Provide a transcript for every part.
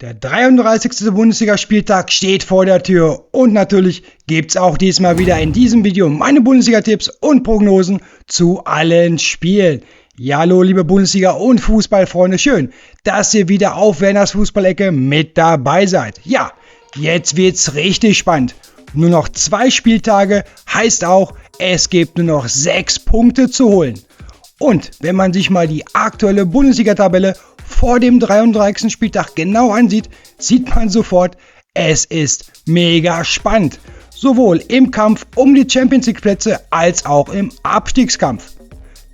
Der 33. Bundesligaspieltag steht vor der Tür und natürlich gibt's auch diesmal wieder in diesem Video meine Bundesliga-Tipps und Prognosen zu allen Spielen. Ja, hallo liebe Bundesliga- und Fußballfreunde, schön, dass ihr wieder auf Werners Fußballecke mit dabei seid. Ja, jetzt wird's richtig spannend. Nur noch 2 Spieltage heißt auch, es gibt nur noch 6 Punkte zu holen. Und wenn man sich mal die aktuelle Bundesliga-Tabelle vor dem 33. Spieltag genau ansieht, sieht man sofort, es ist mega spannend. Sowohl im Kampf um die Champions League Plätze als auch im Abstiegskampf.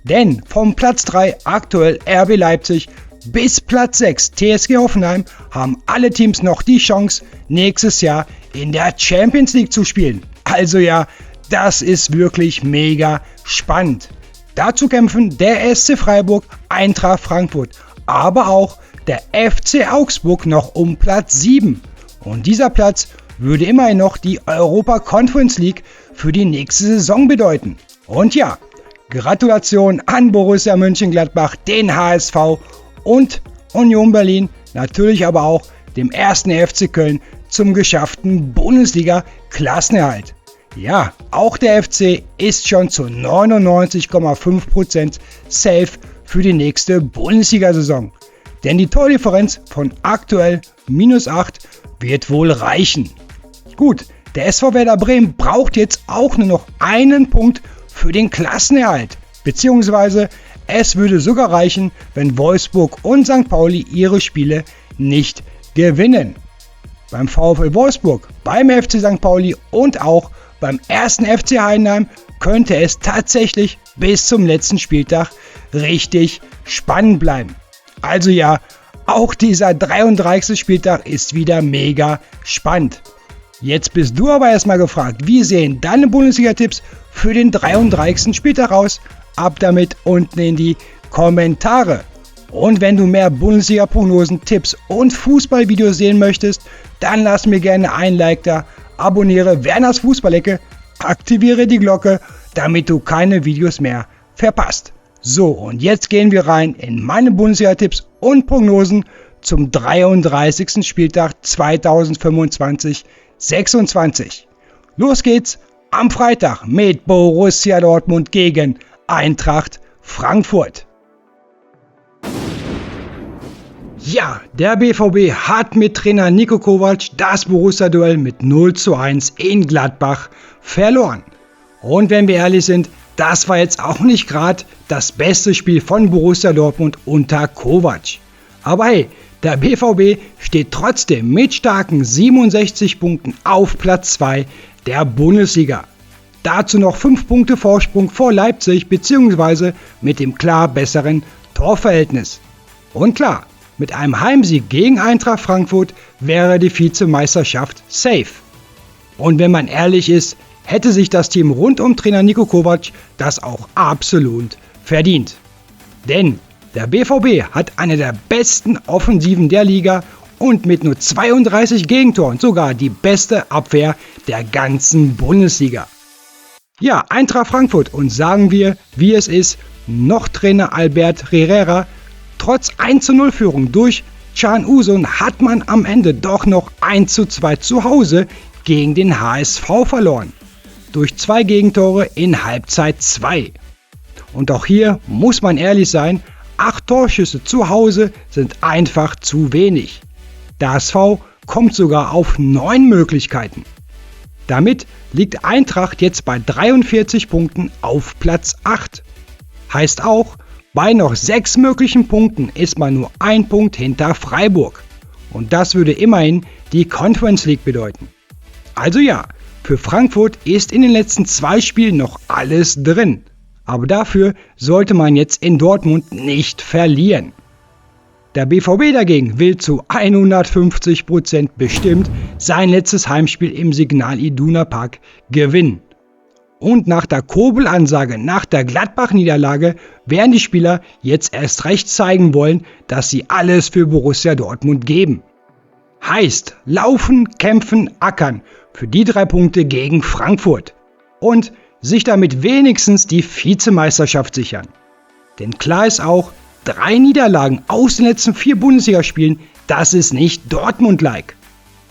Denn vom Platz 3 aktuell RB Leipzig bis Platz 6 TSG Hoffenheim haben alle Teams noch die Chance, nächstes Jahr in der Champions League zu spielen. Also ja, das ist wirklich mega spannend. Dazu kämpfen der SC Freiburg, Eintracht Frankfurt, aber auch der FC Augsburg noch um Platz 7. Und dieser Platz würde immerhin noch die Europa Conference League für die nächste Saison bedeuten. Und ja, Gratulation an Borussia Mönchengladbach, den HSV und Union Berlin, natürlich aber auch dem 1. FC Köln zum geschafften Bundesliga-Klassenerhalt. Ja, auch der FC ist schon zu 99,5% safe für die nächste Bundesliga-Saison. Denn die Tordifferenz von aktuell -8 wird wohl reichen. Gut, der SV Werder Bremen braucht jetzt auch nur noch einen Punkt für den Klassenerhalt. Beziehungsweise es würde sogar reichen, wenn Wolfsburg und St. Pauli ihre Spiele nicht gewinnen. Beim VfL Wolfsburg, beim FC St. Pauli und auch beim 1. FC Heidenheim könnte es tatsächlich bis zum letzten Spieltag richtig spannend bleiben. Also ja, auch dieser 33. Spieltag ist wieder mega spannend. Jetzt bist du aber erstmal gefragt, wie sehen deine Bundesliga-Tipps für den 33. Spieltag aus? Ab damit unten in die Kommentare. Und wenn du mehr Bundesliga-Prognosen, Tipps und Fußballvideos sehen möchtest, dann lass mir gerne ein Like da, abonniere Werners Fußballecke, aktiviere die Glocke, damit du keine Videos mehr verpasst. So, und jetzt gehen wir rein in meine Bundesliga-Tipps und Prognosen zum 33. Spieltag 2025-26. Los geht's am Freitag mit Borussia Dortmund gegen Eintracht Frankfurt. Ja, der BVB hat mit Trainer Niko Kovac das Borussia-Duell mit 0:1 in Gladbach verloren. Und wenn wir ehrlich sind, das war jetzt auch nicht gerade das beste Spiel von Borussia Dortmund unter Kovac. Aber hey, der BVB steht trotzdem mit starken 67 Punkten auf Platz 2 der Bundesliga. Dazu noch 5 Punkte Vorsprung vor Leipzig bzw. mit dem klar besseren Torverhältnis. Und klar, mit einem Heimsieg gegen Eintracht Frankfurt wäre die Vizemeisterschaft safe. Und wenn man ehrlich ist, hätte sich das Team rund um Trainer Niko Kovac das auch absolut verdient. Denn der BVB hat eine der besten Offensiven der Liga und mit nur 32 Gegentoren sogar die beste Abwehr der ganzen Bundesliga. Ja, Eintracht Frankfurt, und sagen wir, wie es ist, noch Trainer Albert Herrera. Trotz 1:0 Führung durch Can Uzun hat man am Ende doch noch 1:2 zu Hause gegen den HSV verloren. Durch 2 Gegentore in Halbzeit 2. Und auch hier muss man ehrlich sein, 8 Torschüsse zu Hause sind einfach zu wenig. Der HSV kommt sogar auf 9 Möglichkeiten. Damit liegt Eintracht jetzt bei 43 Punkten auf Platz 8. Heißt auch, bei noch 6 möglichen Punkten ist man nur 1 Punkt hinter Freiburg. Und das würde immerhin die Conference League bedeuten. Also ja, für Frankfurt ist in den letzten 2 Spielen noch alles drin. Aber dafür sollte man jetzt in Dortmund nicht verlieren. Der BVB dagegen will zu 150% bestimmt sein letztes Heimspiel im Signal Iduna Park gewinnen. Und nach der Kobel-Ansage, nach der Gladbach-Niederlage, werden die Spieler jetzt erst recht zeigen wollen, dass sie alles für Borussia Dortmund geben. Heißt, laufen, kämpfen, ackern für die 3 Punkte gegen Frankfurt. Und sich damit wenigstens die Vizemeisterschaft sichern. Denn klar ist auch, 3 Niederlagen aus den letzten 4 Bundesligaspielen, das ist nicht Dortmund-like.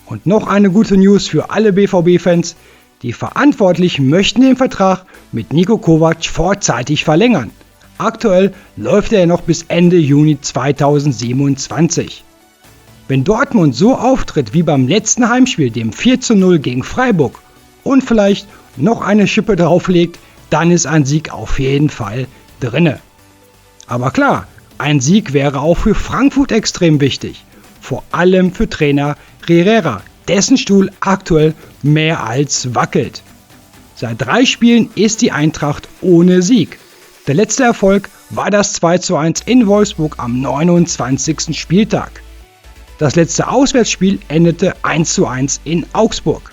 Und noch eine gute News für alle BVB-Fans. Die Verantwortlichen möchten den Vertrag mit Niko Kovac vorzeitig verlängern. Aktuell läuft er noch bis Ende Juni 2027. Wenn Dortmund so auftritt wie beim letzten Heimspiel, dem 4:0 gegen Freiburg, und vielleicht noch eine Schippe drauflegt, dann ist ein Sieg auf jeden Fall drinne. Aber klar, ein Sieg wäre auch für Frankfurt extrem wichtig. Vor allem für Trainer Herrera, dessen Stuhl aktuell mehr als wackelt. Seit 3 Spielen ist die Eintracht ohne Sieg. Der letzte Erfolg war das 2:1 in Wolfsburg am 29. Spieltag. Das letzte Auswärtsspiel endete 1:1 in Augsburg.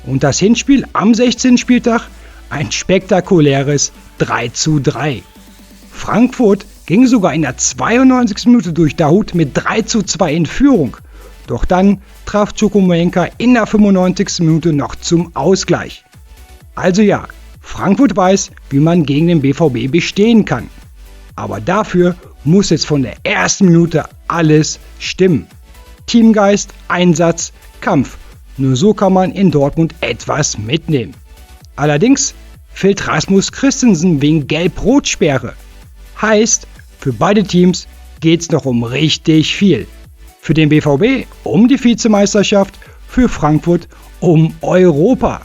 Und das Hinspiel am 16. Spieltag ein spektakuläres 3:3. Frankfurt ging sogar in der 92. Minute durch Dahoud mit 3:2 in Führung. Doch dann traf Chukwuemeka in der 95. Minute noch zum Ausgleich. Also ja, Frankfurt weiß, wie man gegen den BVB bestehen kann. Aber dafür muss jetzt von der ersten Minute alles stimmen. Teamgeist, Einsatz, Kampf. Nur so kann man in Dortmund etwas mitnehmen. Allerdings fehlt Rasmus Christensen wegen Gelb-Rot-Sperre. Heißt, für beide Teams geht's noch um richtig viel. Für den BVB um die Vizemeisterschaft, für Frankfurt um Europa.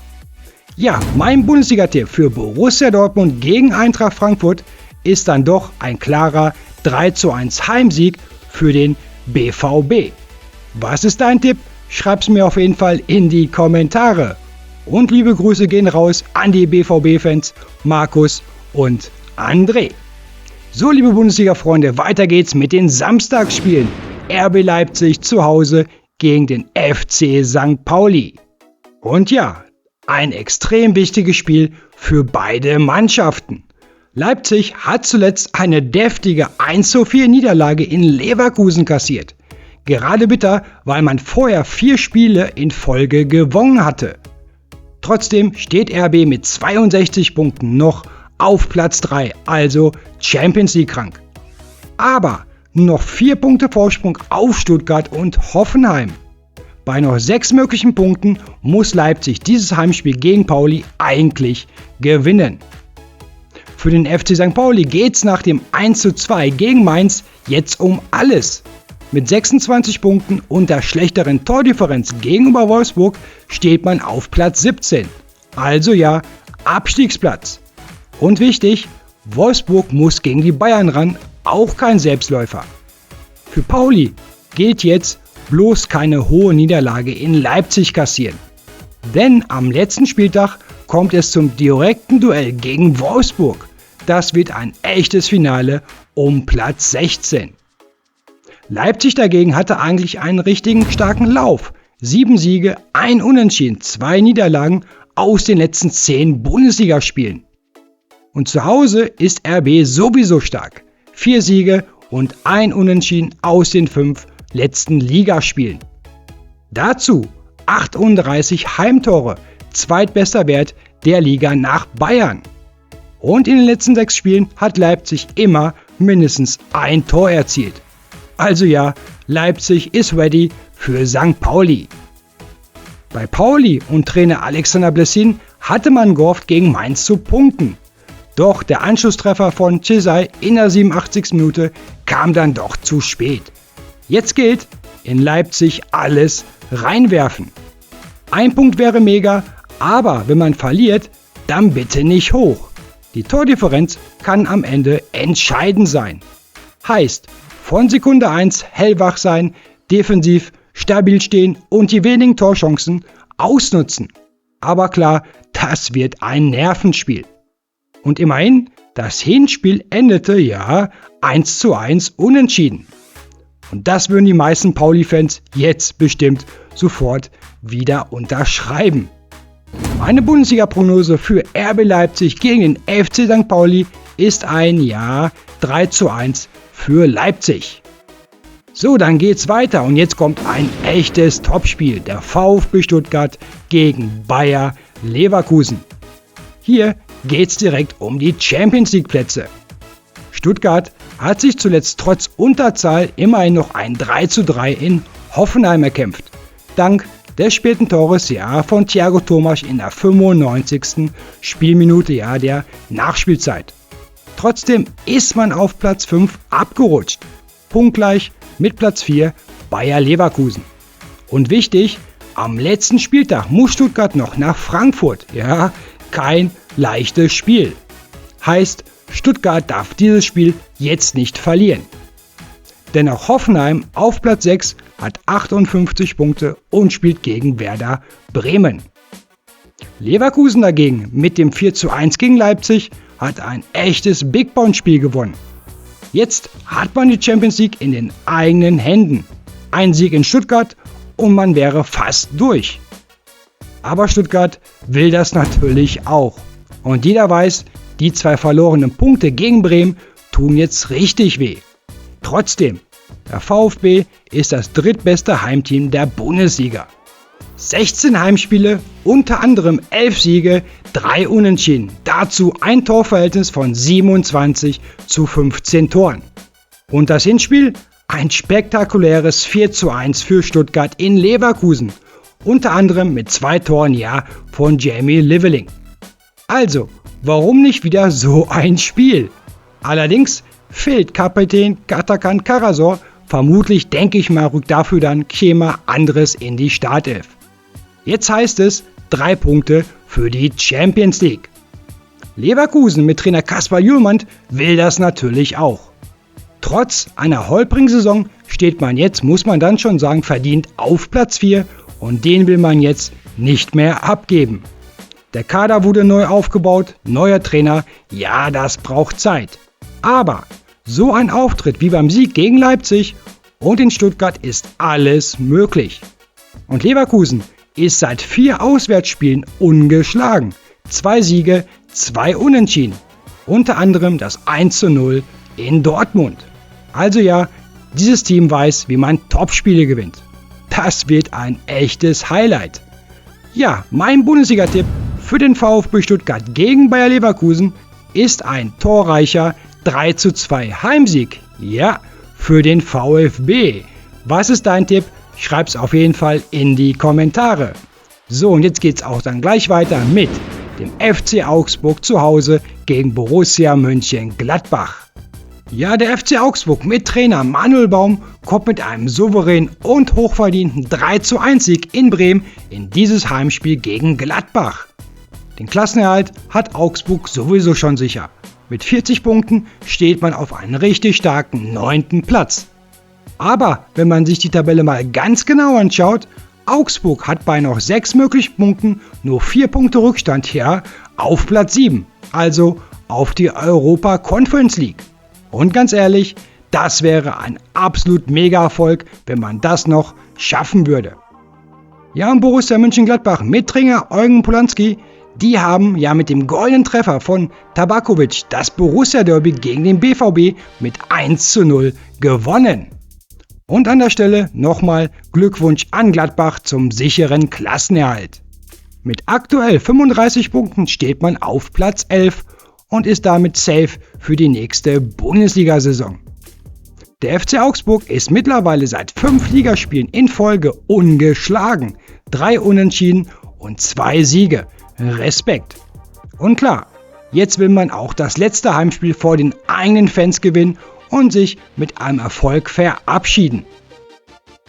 Ja, mein Bundesliga-Tipp für Borussia Dortmund gegen Eintracht Frankfurt ist dann doch ein klarer 3:1 Heimsieg für den BVB. Was ist dein Tipp? Schreib's mir auf jeden Fall in die Kommentare. Und liebe Grüße gehen raus an die BVB-Fans Markus und André. So, liebe Bundesliga-Freunde, weiter geht's mit den Samstagsspielen. RB Leipzig zu Hause gegen den FC St. Pauli. Und ja, ein extrem wichtiges Spiel für beide Mannschaften. Leipzig hat zuletzt eine deftige 1:4 Niederlage in Leverkusen kassiert. Gerade bitter, weil man vorher 4 Spiele in Folge gewonnen hatte. Trotzdem steht RB mit 62 Punkten noch auf Platz 3, also Champions League krank. Aber nur noch 4 Punkte Vorsprung auf Stuttgart und Hoffenheim. Bei noch 6 möglichen Punkten muss Leipzig dieses Heimspiel gegen Pauli eigentlich gewinnen. Für den FC St. Pauli geht's nach dem 1:2 gegen Mainz jetzt um alles. Mit 26 Punkten und der schlechteren Tordifferenz gegenüber Wolfsburg steht man auf Platz 17. Also ja, Abstiegsplatz. Und wichtig, Wolfsburg muss gegen die Bayern ran, auch kein Selbstläufer. Für Pauli gilt jetzt bloß keine hohe Niederlage in Leipzig kassieren. Denn am letzten Spieltag kommt es zum direkten Duell gegen Wolfsburg. Das wird ein echtes Finale um Platz 16. Leipzig dagegen hatte eigentlich einen richtigen starken Lauf. 7 Siege, 1 Unentschieden, 2 Niederlagen aus den letzten 10 Bundesligaspielen. Und zu Hause ist RB sowieso stark. 4 Siege und 1 Unentschieden aus den 5 letzten Ligaspielen. Dazu 38 Heimtore, zweitbester Wert der Liga nach Bayern. Und in den letzten 6 Spielen hat Leipzig immer mindestens ein Tor erzielt. Also ja, Leipzig ist ready für St. Pauli. Bei Pauli und Trainer Alexander Blessin hatte man gehofft, gegen Mainz zu punkten. Doch der Anschlusstreffer von Cesai in der 87. Minute kam dann doch zu spät. Jetzt gilt, in Leipzig alles reinwerfen. Ein Punkt wäre mega, aber wenn man verliert, dann bitte nicht hoch. Die Tordifferenz kann am Ende entscheidend sein. Heißt, von Sekunde 1 hellwach sein, defensiv stabil stehen und die wenigen Torchancen ausnutzen. Aber klar, das wird ein Nervenspiel. Und immerhin, das Hinspiel endete ja 1:1 unentschieden. Und das würden die meisten Pauli-Fans jetzt bestimmt sofort wieder unterschreiben. Meine Bundesliga-Prognose für RB Leipzig gegen den FC St. Pauli ist ein 3:1 für Leipzig. So, dann geht's weiter und jetzt kommt ein echtes Topspiel. Der VfB Stuttgart gegen Bayer Leverkusen. Hier geht's direkt um die Champions League Plätze. Stuttgart hat sich zuletzt trotz Unterzahl immerhin noch ein 3:3 in Hoffenheim erkämpft. Dank des späten Tores von Thiago Tomasch in der 95. Spielminute der Nachspielzeit. Trotzdem ist man auf Platz 5 abgerutscht. Punktgleich mit Platz 4 Bayer Leverkusen. Und wichtig, am letzten Spieltag muss Stuttgart noch nach Frankfurt. Ja, kein leichtes Spiel. Heißt, Stuttgart darf dieses Spiel jetzt nicht verlieren. Denn auch Hoffenheim auf Platz 6 hat 58 Punkte und spielt gegen Werder Bremen. Leverkusen dagegen mit dem 4:1 gegen Leipzig hat ein echtes Big-Bounce-Spiel gewonnen. Jetzt hat man die Champions League in den eigenen Händen. Ein Sieg in Stuttgart und man wäre fast durch. Aber Stuttgart will das natürlich auch. Und jeder weiß, die 2 verlorenen Punkte gegen Bremen tun jetzt richtig weh. Trotzdem, der VfB ist das drittbeste Heimteam der Bundesliga. 16 Heimspiele, unter anderem 11 Siege, 3 Unentschieden. Dazu ein Torverhältnis von 27:15 Toren. Und das Hinspiel? Ein spektakuläres 4:1 für Stuttgart in Leverkusen. Unter anderem mit 2 Toren von Jamie Lieveling. Also, warum nicht wieder so ein Spiel? Allerdings fehlt Kapitän Atakan Karasor. Vermutlich, denke ich mal, rückt dafür dann Kemal Andres in die Startelf. Jetzt heißt es 3 Punkte für die Champions League. Leverkusen mit Trainer Kaspar Hjulmand will das natürlich auch. Trotz einer holprigen Saison steht man jetzt, muss man dann schon sagen, verdient auf Platz 4 und den will man jetzt nicht mehr abgeben. Der Kader wurde neu aufgebaut, neuer Trainer, das braucht Zeit. Aber so ein Auftritt wie beim Sieg gegen Leipzig und in Stuttgart ist alles möglich. Und Leverkusen ist seit 4 Auswärtsspielen ungeschlagen. 2 Siege, 2 Unentschieden. Unter anderem das 1:0 in Dortmund. Also dieses Team weiß, wie man Topspiele gewinnt. Das wird ein echtes Highlight. Mein Bundesliga-Tipp für den VfB Stuttgart gegen Bayer Leverkusen ist ein torreicher 3:2 Heimsieg. Für den VfB. Was ist dein Tipp? Schreib's auf jeden Fall in die Kommentare. So, und jetzt geht's auch dann gleich weiter mit dem FC Augsburg zu Hause gegen Borussia Mönchengladbach. Der FC Augsburg mit Trainer Manuel Baum kommt mit einem souveränen und hochverdienten 3:1 Sieg in Bremen in dieses Heimspiel gegen Gladbach. Den Klassenerhalt hat Augsburg sowieso schon sicher. Mit 40 Punkten steht man auf einem richtig starken 9. Platz. Aber wenn man sich die Tabelle mal ganz genau anschaut, Augsburg hat bei noch 6 möglichen Punkten nur 4 Punkte Rückstand auf Platz 7, also auf die Europa Conference League. Und ganz ehrlich, das wäre ein absolut Mega-Erfolg, wenn man das noch schaffen würde. Und Borussia Mönchengladbach mit Trainer Eugen Polanski, die haben mit dem goldenen Treffer von Tabakovic das Borussia-Derby gegen den BVB mit 1:0 gewonnen. Und an der Stelle nochmal Glückwunsch an Gladbach zum sicheren Klassenerhalt. Mit aktuell 35 Punkten steht man auf Platz 11 und ist damit safe für die nächste Bundesliga-Saison. Der FC Augsburg ist mittlerweile seit 5 Ligaspielen in Folge ungeschlagen. 3 Unentschieden und 2 Siege. Respekt. Und klar, jetzt will man auch das letzte Heimspiel vor den eigenen Fans gewinnen und sich mit einem Erfolg verabschieden.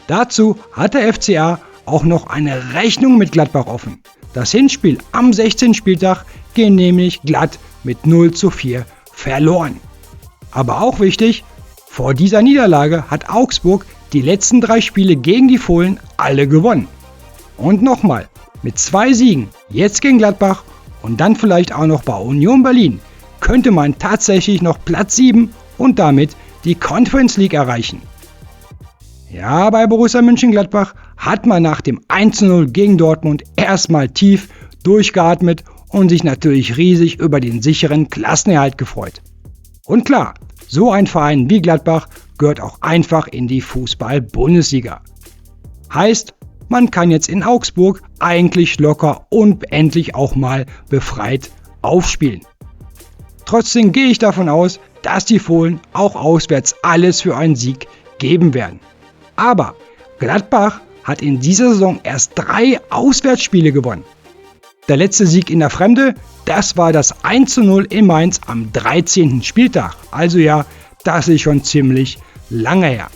Dazu hat der FCA auch noch eine Rechnung mit Gladbach offen. Das Hinspiel am 16. Spieltag ging nämlich glatt mit 0:4 verloren. Aber auch wichtig, vor dieser Niederlage hat Augsburg die letzten 3 Spiele gegen die Fohlen alle gewonnen. Und nochmal, mit 2 Siegen, jetzt gegen Gladbach und dann vielleicht auch noch bei Union Berlin, könnte man tatsächlich noch Platz 7 und damit die Conference League erreichen. Bei Borussia Mönchengladbach hat man nach dem 1:0 gegen Dortmund erstmal tief durchgeatmet und sich natürlich riesig über den sicheren Klassenerhalt gefreut. Und klar, so ein Verein wie Gladbach gehört auch einfach in die Fußball-Bundesliga. Heißt, man kann jetzt in Augsburg eigentlich locker und endlich auch mal befreit aufspielen. Trotzdem gehe ich davon aus, dass die Fohlen auch auswärts alles für einen Sieg geben werden. Aber Gladbach hat in dieser Saison erst 3 Auswärtsspiele gewonnen. Der letzte Sieg in der Fremde, das war das 1:0 in Mainz am 13. Spieltag. Also ja, das ist schon ziemlich lange her.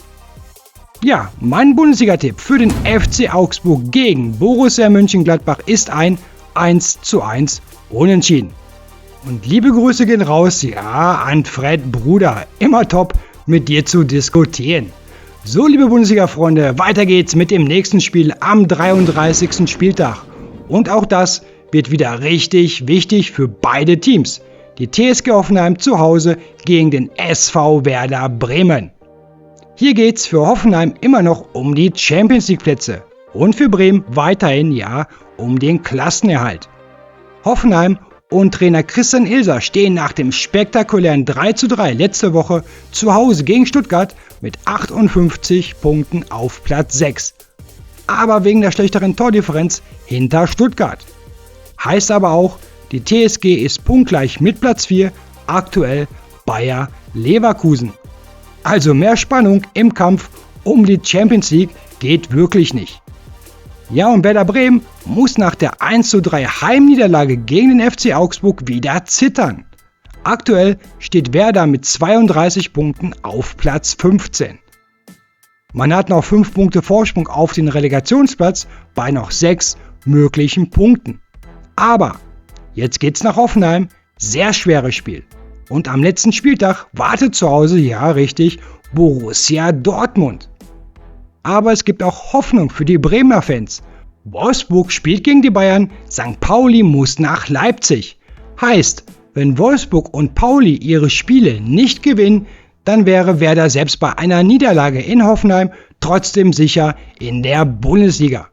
Ja, mein Bundesliga-Tipp für den FC Augsburg gegen Borussia Mönchengladbach ist ein 1:1 Unentschieden. Und liebe Grüße gehen raus, ja, an Fred Bruder, immer top mit dir zu diskutieren. So, liebe Bundesliga-Freunde, weiter geht's mit dem nächsten Spiel am 33. Spieltag. Und auch das wird wieder richtig wichtig für beide Teams. Die TSG Hoffenheim zu Hause gegen den SV Werder Bremen. Hier geht's für Hoffenheim immer noch um die Champions League Plätze und für Bremen weiterhin ja um den Klassenerhalt. Hoffenheim und Trainer Christian Ilser stehen nach dem spektakulären 3:3 letzte Woche zu Hause gegen Stuttgart mit 58 Punkten auf Platz 6. Aber wegen der schlechteren Tordifferenz hinter Stuttgart. Heißt aber auch, die TSG ist punktgleich mit Platz 4, aktuell Bayer Leverkusen. Also mehr Spannung im Kampf um die Champions League geht wirklich nicht. Ja, und Werder Bremen muss nach der 1:3 Heimniederlage gegen den FC Augsburg wieder zittern. Aktuell steht Werder mit 32 Punkten auf Platz 15. Man hat noch 5 Punkte Vorsprung auf den Relegationsplatz bei noch 6 möglichen Punkten. Aber jetzt geht's nach Hoffenheim, sehr schweres Spiel. Und am letzten Spieltag wartet zu Hause, ja richtig, Borussia Dortmund. Aber es gibt auch Hoffnung für die Bremer Fans. Wolfsburg spielt gegen die Bayern, St. Pauli muss nach Leipzig. Heißt, wenn Wolfsburg und Pauli ihre Spiele nicht gewinnen, dann wäre Werder selbst bei einer Niederlage in Hoffenheim trotzdem sicher in der Bundesliga.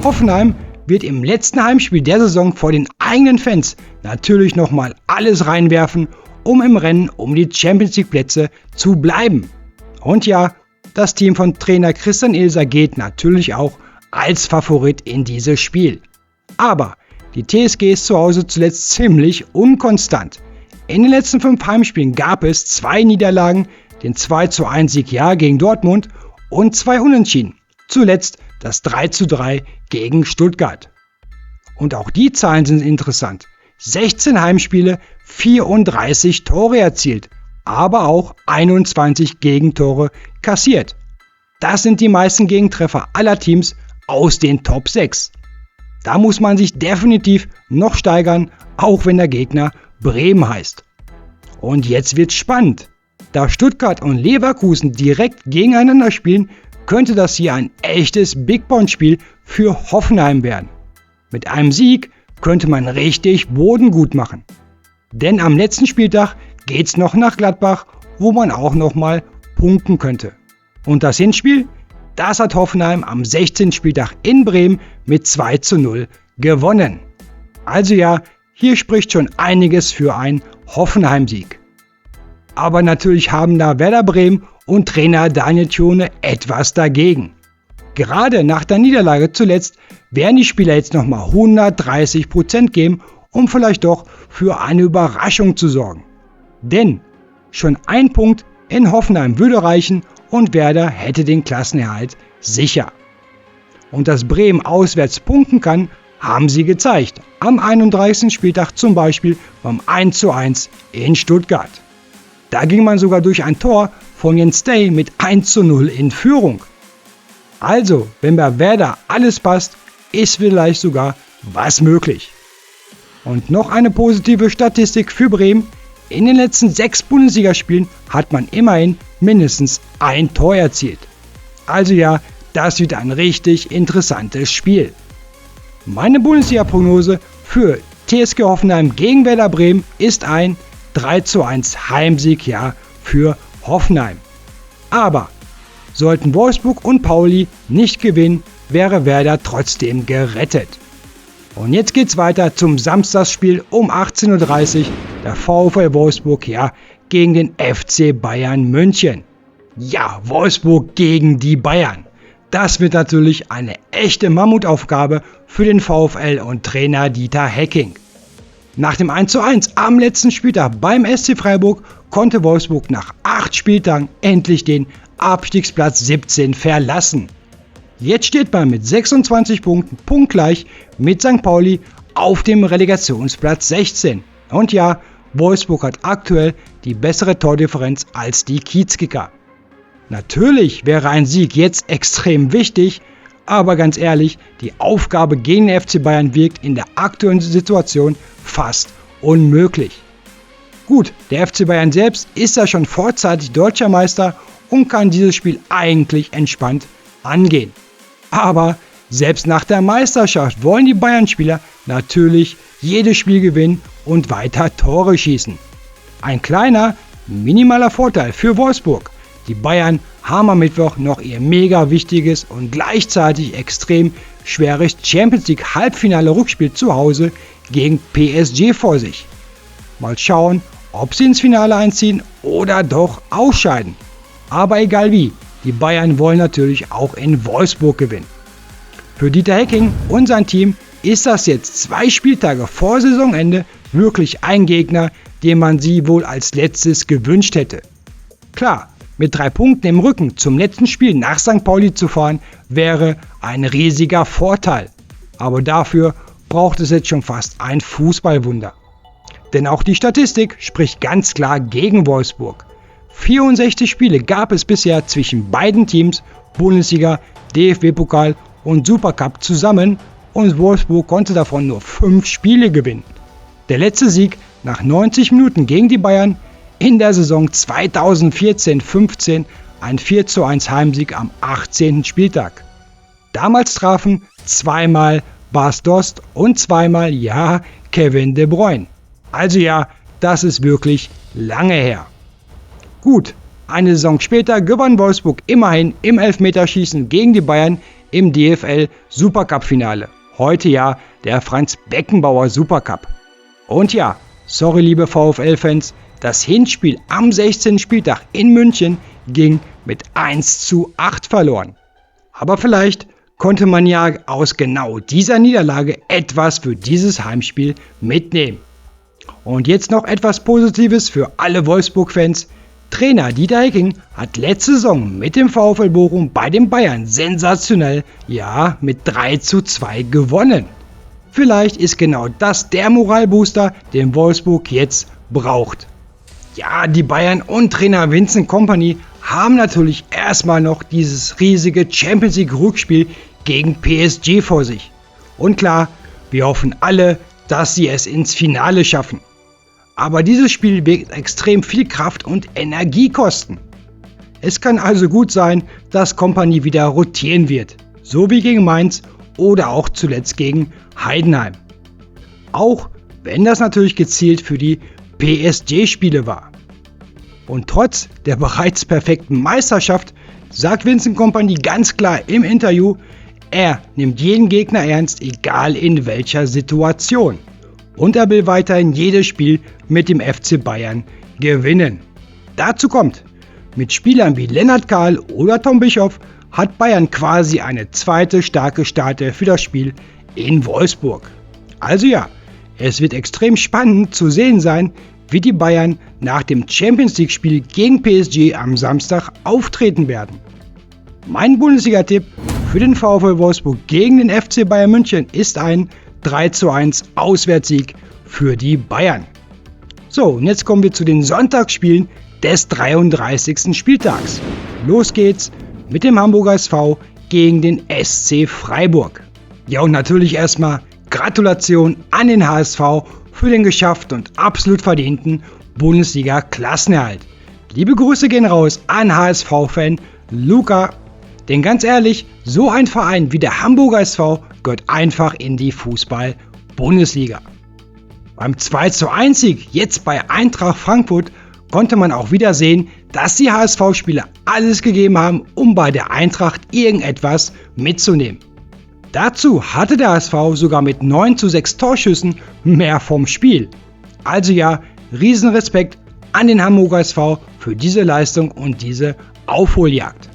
Hoffenheim wird im letzten Heimspiel der Saison vor den eigenen Fans natürlich nochmal alles reinwerfen, um im Rennen um die Champions League Plätze zu bleiben. Und ja, das Team von Trainer Christian Ilser geht natürlich auch als Favorit in dieses Spiel. Aber die TSG ist zu Hause zuletzt ziemlich unkonstant. In den letzten 5 Heimspielen gab es 2 Niederlagen, den 2:1 Sieg ja gegen Dortmund und 2 Unentschieden. Zuletzt das 3:3 gegen Stuttgart. Und auch die Zahlen sind interessant. 16 Heimspiele, 34 Tore erzielt, aber auch 21 Gegentore kassiert. Das sind die meisten Gegentreffer aller Teams aus den Top 6. Da muss man sich definitiv noch steigern, auch wenn der Gegner Bremen heißt. Und jetzt wird's spannend. Da Stuttgart und Leverkusen direkt gegeneinander spielen, könnte das hier ein echtes Big-Point-Spiel für Hoffenheim werden. Mit einem Sieg könnte man richtig Boden gut machen. Denn am letzten Spieltag geht's noch nach Gladbach, wo man auch nochmal punkten könnte. Und das Hinspiel, das hat Hoffenheim am 16. Spieltag in Bremen mit 2:0 gewonnen. Also ja, hier spricht schon einiges für einen Hoffenheim-Sieg. Aber natürlich haben da Werder Bremen und Trainer Daniel Thune etwas dagegen. Gerade nach der Niederlage zuletzt werden die Spieler jetzt nochmal 130% geben, um vielleicht doch für eine Überraschung zu sorgen. Denn schon ein Punkt in Hoffenheim würde reichen und Werder hätte den Klassenerhalt sicher. Und dass Bremen auswärts punkten kann, haben sie gezeigt. Am 31. Spieltag zum Beispiel beim 1:1 in Stuttgart. Da ging man sogar durch ein Tor von Jens Stay mit 1:0 in Führung. Also, wenn bei Werder alles passt, ist vielleicht sogar was möglich. Und noch eine positive Statistik für Bremen. In den letzten 6 Bundesligaspielen hat man immerhin mindestens ein Tor erzielt. Also ja, das wird ein richtig interessantes Spiel. Meine Bundesliga-Prognose für TSG Hoffenheim gegen Werder Bremen ist ein 3:1 Heimsieg ja für Hoffenheim. Aber sollten Wolfsburg und Pauli nicht gewinnen, wäre Werder trotzdem gerettet. Und jetzt geht's weiter zum Samstagsspiel um 18:30 Uhr, der VfL Wolfsburg ja gegen den FC Bayern München. Ja, Wolfsburg gegen die Bayern. Das wird natürlich eine echte Mammutaufgabe für den VfL und Trainer Dieter Hecking. Nach dem 1:1 am letzten Spieltag beim SC Freiburg konnte Wolfsburg nach 8 Spieltagen endlich den Abstiegsplatz 17 verlassen. Jetzt steht man mit 26 Punkten punktgleich mit St. Pauli auf dem Relegationsplatz 16. Und ja, Wolfsburg hat aktuell die bessere Tordifferenz als die Kiezkicker. Natürlich wäre ein Sieg jetzt extrem wichtig, aber ganz ehrlich, die Aufgabe gegen den FC Bayern wirkt in der aktuellen Situation fast unmöglich. Gut, der FC Bayern selbst ist ja schon vorzeitig deutscher Meister und kann dieses Spiel eigentlich entspannt angehen. Aber selbst nach der Meisterschaft wollen die Bayern-Spieler natürlich jedes Spiel gewinnen und weiter Tore schießen. Ein kleiner, minimaler Vorteil für Wolfsburg. Die Bayern haben am Mittwoch noch ihr mega wichtiges und gleichzeitig extrem schweres Champions League Halbfinale Rückspiel zu Hause gegen PSG vor sich. Mal schauen, ob sie ins Finale einziehen oder doch ausscheiden. Aber egal wie, die Bayern wollen natürlich auch in Wolfsburg gewinnen. Für Dieter Hecking und sein Team ist das jetzt 2 Spieltage vor Saisonende wirklich ein Gegner, den man sie wohl als letztes gewünscht hätte. Klar, mit 3 Punkten im Rücken zum letzten Spiel nach St. Pauli zu fahren, wäre ein riesiger Vorteil. Aber dafür braucht es jetzt schon fast ein Fußballwunder. Denn auch die Statistik spricht ganz klar gegen Wolfsburg. 64 Spiele gab es bisher zwischen beiden Teams, Bundesliga, DFB-Pokal und Supercup zusammen, und Wolfsburg konnte davon nur 5 Spiele gewinnen. Der letzte Sieg nach 90 Minuten gegen die Bayern in der Saison 2014-15, ein 4:1 Heimsieg am 18. Spieltag. Damals trafen zweimal Bas Dost und zweimal, ja, Kevin De Bruyne. Also ja, das ist wirklich lange her. Gut, eine Saison später gewann Wolfsburg immerhin im Elfmeterschießen gegen die Bayern im DFL Supercup-Finale. Heute ja der Franz-Beckenbauer Supercup. Und ja, sorry liebe VfL-Fans, das Hinspiel am 16. Spieltag in München ging mit 1:8 verloren. Aber vielleicht konnte man ja aus genau dieser Niederlage etwas für dieses Heimspiel mitnehmen. Und jetzt noch etwas Positives für alle Wolfsburg-Fans. Trainer Dieter Hecking hat letzte Saison mit dem VfL Bochum bei den Bayern sensationell, ja, mit 3:2 gewonnen. Vielleicht ist genau das der Moralbooster, den Wolfsburg jetzt braucht. Ja, die Bayern und Trainer Vincent Kompany haben natürlich erstmal noch dieses riesige Champions League Rückspiel gegen PSG vor sich. Und klar, wir hoffen alle, dass sie es ins Finale schaffen. Aber dieses Spiel wird extrem viel Kraft und Energie kosten. Es kann also gut sein, dass Kompany wieder rotieren wird, so wie gegen Mainz oder auch zuletzt gegen Heidenheim. Auch wenn das natürlich gezielt für die PSG-Spiele war. Und trotz der bereits perfekten Meisterschaft sagt Vincent Kompany ganz klar im Interview, er nimmt jeden Gegner ernst, egal in welcher Situation. Und er will weiterhin jedes Spiel mit dem FC Bayern gewinnen. Dazu kommt, mit Spielern wie Lennart Kahl oder Tom Bischoff hat Bayern quasi eine zweite starke Startelf für das Spiel in Wolfsburg. Also ja, es wird extrem spannend zu sehen sein, wie die Bayern nach dem Champions League Spiel gegen PSG am Samstag auftreten werden. Mein Bundesliga-Tipp für den VfL Wolfsburg gegen den FC Bayern München ist ein 3:1 Auswärtssieg für die Bayern. So, und jetzt kommen wir zu den Sonntagsspielen des 33. Spieltags. Los geht's mit dem Hamburger SV gegen den SC Freiburg. Ja, und natürlich erstmal Gratulation an den HSV für den geschafften und absolut verdienten Bundesliga-Klassenerhalt. Liebe Grüße gehen raus an HSV-Fan Luca. Denn ganz ehrlich, so ein Verein wie der Hamburger SV gehört einfach in die Fußball-Bundesliga. Beim 2:1 Sieg jetzt bei Eintracht Frankfurt konnte man auch wieder sehen, dass die HSV-Spieler alles gegeben haben, um bei der Eintracht irgendetwas mitzunehmen. Dazu hatte der HSV sogar mit 9:6 Torschüssen mehr vom Spiel. Also ja, Riesenrespekt an den Hamburger SV für diese Leistung und diese Aufholjagd.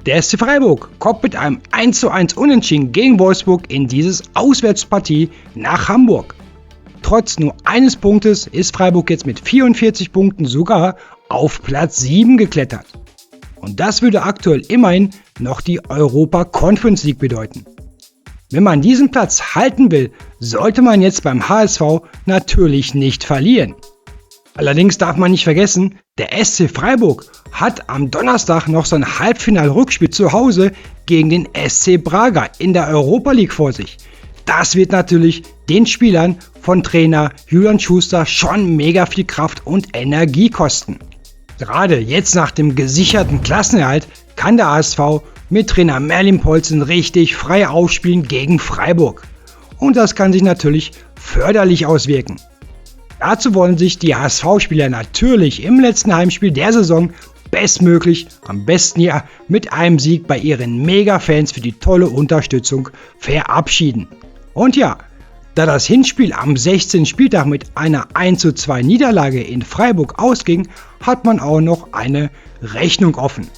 Der SC Freiburg kommt mit einem 1:1 Unentschieden gegen Wolfsburg in dieses Auswärtspartie nach Hamburg. trotz nur eines Punktes ist Freiburg jetzt mit 44 Punkten sogar auf Platz 7 geklettert. Und das würde aktuell immerhin noch die Europa Conference League bedeuten. Wenn man diesen Platz halten will, sollte man jetzt beim HSV natürlich nicht verlieren. Allerdings darf man nicht vergessen, der SC Freiburg hat am Donnerstag noch sein Halbfinal-Rückspiel zu Hause gegen den SC Braga in der Europa League vor sich. Das wird natürlich den Spielern von Trainer Julian Schuster schon mega viel Kraft und Energie kosten. Gerade jetzt nach dem gesicherten Klassenerhalt kann der HSV mit Trainer Merlin Polzen richtig frei aufspielen gegen Freiburg. Und das kann sich natürlich förderlich auswirken. Dazu wollen sich die HSV-Spieler natürlich im letzten Heimspiel der Saison bestmöglich, am besten ja mit einem Sieg bei ihren Mega-Fans für die tolle Unterstützung verabschieden. Und ja, da das Hinspiel am 16. Spieltag mit einer 1:2 Niederlage in Freiburg ausging, hat man auch noch eine Rechnung offen.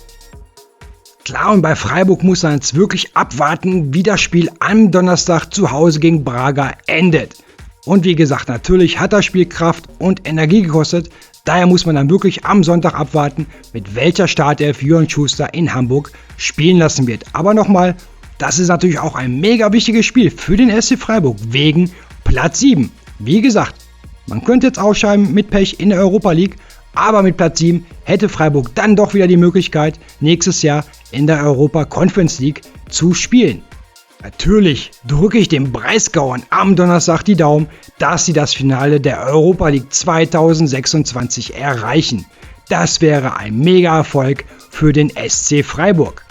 Klar, und bei Freiburg muss man jetzt wirklich abwarten, wie das Spiel am Donnerstag zu Hause gegen Braga endet. Und wie gesagt, natürlich hat das Spiel Kraft und Energie gekostet, daher muss man dann wirklich am Sonntag abwarten, mit welcher Startelf Julian Schuster in Hamburg spielen lassen wird. Aber nochmal, das ist natürlich auch ein mega wichtiges Spiel für den SC Freiburg wegen Platz 7. Wie gesagt, man könnte jetzt ausscheiden mit Pech in der Europa League, aber mit Platz 7 hätte Freiburg dann doch wieder die Möglichkeit, nächstes Jahr in der Europa Conference League zu spielen. Natürlich drücke ich den Breisgauern am Donnerstag die Daumen, dass sie das Finale der Europa League 2026 erreichen. Das wäre ein Mega-Erfolg für den SC Freiburg.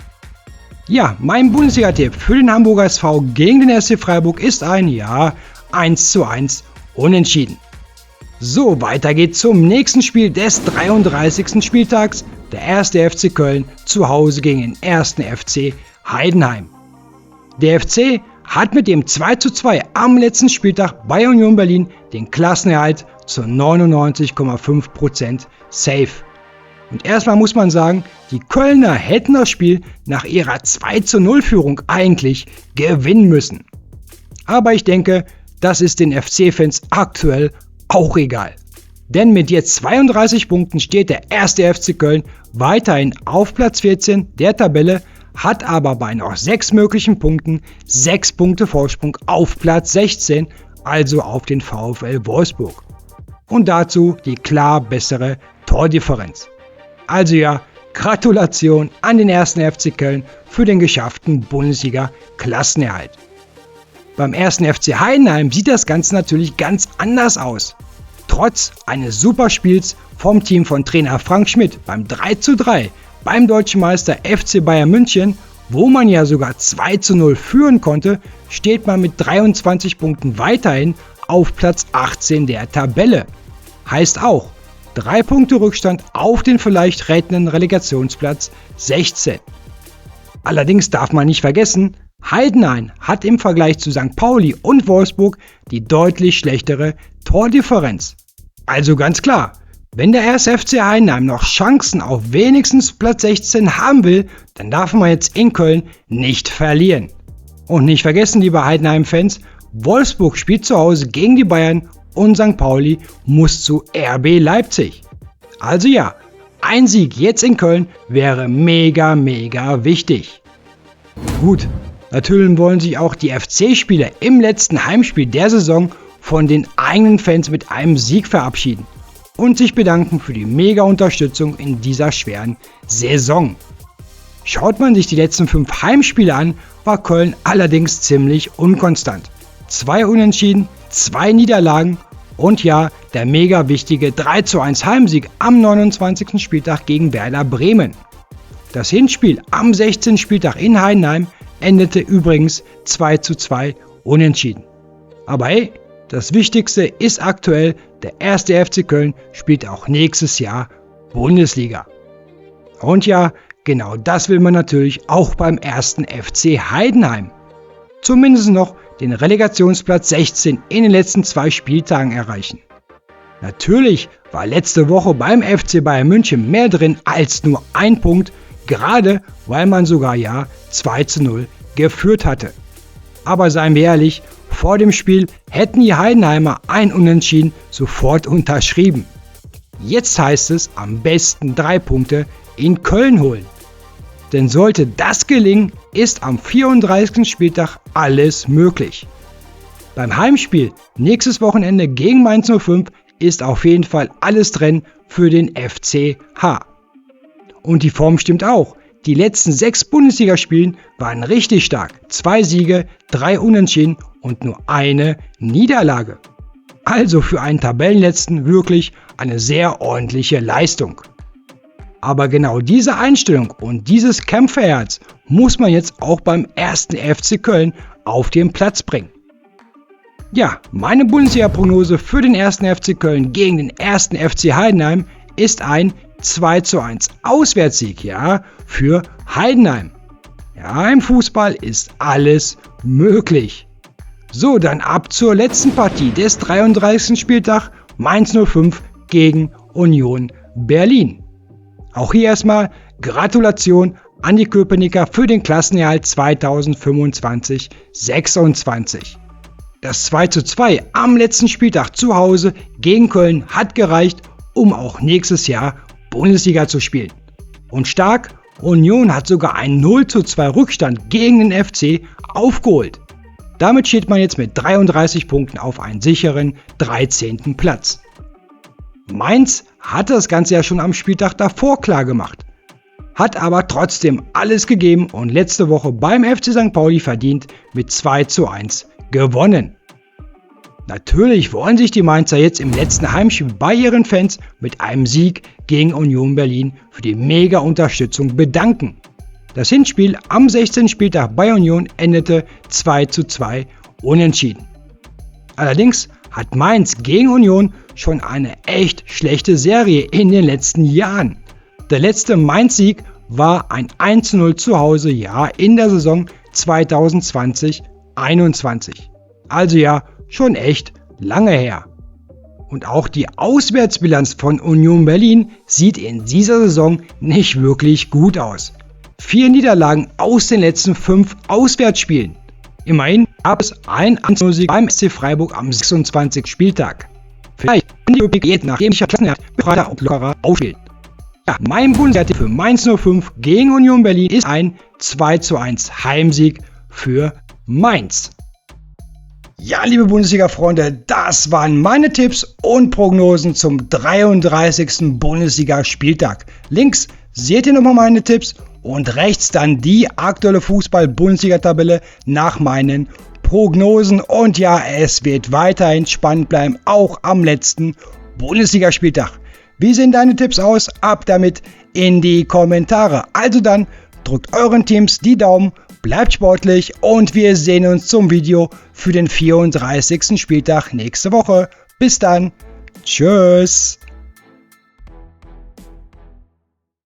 Ja, mein Bundesliga-Tipp für den Hamburger SV gegen den SC Freiburg ist ein 1:1 Unentschieden. So, weiter geht's zum nächsten Spiel des 33. Spieltags. Der 1. FC Köln zu Hause gegen den 1. FC Heidenheim. Der FC hat mit dem 2:2 am letzten Spieltag bei Union Berlin den Klassenerhalt zu 99,5% safe. Und erstmal muss man sagen, die Kölner hätten das Spiel nach ihrer 2:0 Führung eigentlich gewinnen müssen. Aber ich denke, das ist den FC-Fans aktuell auch egal. Denn mit jetzt 32 Punkten steht der 1. FC Köln weiterhin auf Platz 14 der Tabelle, hat aber bei noch 6 möglichen Punkten 6 Punkte Vorsprung auf Platz 16, also auf den VfL Wolfsburg. Und dazu die klar bessere Tordifferenz. Also ja, Gratulation an den 1. FC Köln für den geschafften Bundesliga-Klassenerhalt. Beim 1. FC Heidenheim sieht das Ganze natürlich ganz anders aus. Trotz eines Superspiels vom Team von Trainer Frank Schmidt beim 3:3 beim deutschen Meister FC Bayern München, wo man ja sogar 2:0 führen konnte, steht man mit 23 Punkten weiterhin auf Platz 18 der Tabelle. Heißt auch, 3 Punkte Rückstand auf den vielleicht rettenden Relegationsplatz 16. Allerdings darf man nicht vergessen, Heidenheim hat im Vergleich zu St. Pauli und Wolfsburg die deutlich schlechtere Tordifferenz. Also ganz klar, wenn der 1. FC Heidenheim noch Chancen auf wenigstens Platz 16 haben will, dann darf man jetzt in Köln nicht verlieren. Und nicht vergessen, liebe Heidenheim-Fans, Wolfsburg spielt zu Hause gegen die Bayern und St. Pauli muss zu RB Leipzig. Also ja, ein Sieg jetzt in Köln wäre mega wichtig. Gut, natürlich wollen sich auch die FC-Spieler im letzten Heimspiel der Saison von den eigenen Fans mit einem Sieg verabschieden und sich bedanken für die mega Unterstützung in dieser schweren Saison. Schaut man sich die letzten 5 Heimspiele an, war Köln allerdings ziemlich unkonstant. 2 Unentschieden, 2 Niederlagen und ja, der mega wichtige 3:1 Heimsieg am 29. Spieltag gegen Werder Bremen. Das Hinspiel am 16. Spieltag in Heidenheim endete übrigens 2:2 Unentschieden. Aber hey, das Wichtigste ist aktuell, der 1. FC Köln spielt auch nächstes Jahr Bundesliga. Und ja, genau das will man natürlich auch beim 1. FC Heidenheim. Zumindest noch den Relegationsplatz 16 in den letzten 2 Spieltagen erreichen. Natürlich war letzte Woche beim FC Bayern München mehr drin als nur ein Punkt, gerade weil man sogar 2:0 geführt hatte. Aber seien wir ehrlich, vor dem Spiel hätten die Heidenheimer ein Unentschieden sofort unterschrieben. Jetzt heißt es, am besten 3 Punkte in Köln holen. Denn sollte das gelingen, ist am 34. Spieltag alles möglich. Beim Heimspiel nächstes Wochenende gegen Mainz 05 ist auf jeden Fall alles drin für den FCH. Und die Form stimmt auch. Die letzten 6 Bundesligaspielen waren richtig stark. 2 Siege, 3 Unentschieden und nur eine Niederlage. Also für einen Tabellenletzten wirklich eine sehr ordentliche Leistung. Aber genau diese Einstellung und dieses Kämpferherz muss man jetzt auch beim 1. FC Köln auf den Platz bringen. Ja, meine Bundesliga-Prognose für den 1. FC Köln gegen den 1. FC Heidenheim ist ein 2:1 Auswärtssieg, ja, für Heidenheim. Ja, im Fußball ist alles möglich. So, dann ab zur letzten Partie des 33. Spieltags, Mainz 05 gegen Union Berlin. Auch hier erstmal Gratulation an die Köpenicker für den Klassenerhalt 2025/26. Das 2:2 am letzten Spieltag zu Hause gegen Köln hat gereicht, um auch nächstes Jahr Bundesliga zu spielen. Und stark, Union hat sogar einen 0:2 Rückstand gegen den FC aufgeholt. Damit steht man jetzt mit 33 Punkten auf einen sicheren 13. Platz. Mainz hatte das Ganze ja schon am Spieltag davor klar gemacht, hat aber trotzdem alles gegeben und letzte Woche beim FC St. Pauli verdient mit 2:1 gewonnen. Natürlich wollen sich die Mainzer jetzt im letzten Heimspiel bei ihren Fans mit einem Sieg gegen Union Berlin für die mega Unterstützung bedanken. Das Hinspiel am 16. Spieltag bei Union endete 2:2 unentschieden. Allerdings hat Mainz gegen Union schon eine echt schlechte Serie in den letzten Jahren. Der letzte Mainz-Sieg war ein 1:0 zu Hause, ja, in der Saison 2020/21. Also ja, schon echt lange her. Und auch die Auswärtsbilanz von Union Berlin sieht in dieser Saison nicht wirklich gut aus. 4 Niederlagen aus den letzten 5 Auswärtsspielen. Immerhin gab es einen 1:0-Sieg beim SC Freiburg am 26. Spieltag. Vielleicht kann die ÖPG jetzt nach dem Klassenerhalt breiter und lockerer aufspielen. Ja, mein Bundesliga-Tipp für Mainz 05 gegen Union Berlin ist ein 2:1 Heimsieg für Mainz. Ja, liebe Bundesliga-Freunde, das waren meine Tipps und Prognosen zum 33. Bundesliga-Spieltag. Links seht ihr nochmal meine Tipps und rechts dann die aktuelle Fußball-Bundesliga-Tabelle nach meinen Prognosen. Und ja, es wird weiterhin spannend bleiben, auch am letzten Bundesligaspieltag. Wie sehen deine Tipps aus? Ab damit in die Kommentare. Also dann, drückt euren Teams die Daumen, bleibt sportlich und wir sehen uns zum Video für den 34. Spieltag nächste Woche. Bis dann. Tschüss.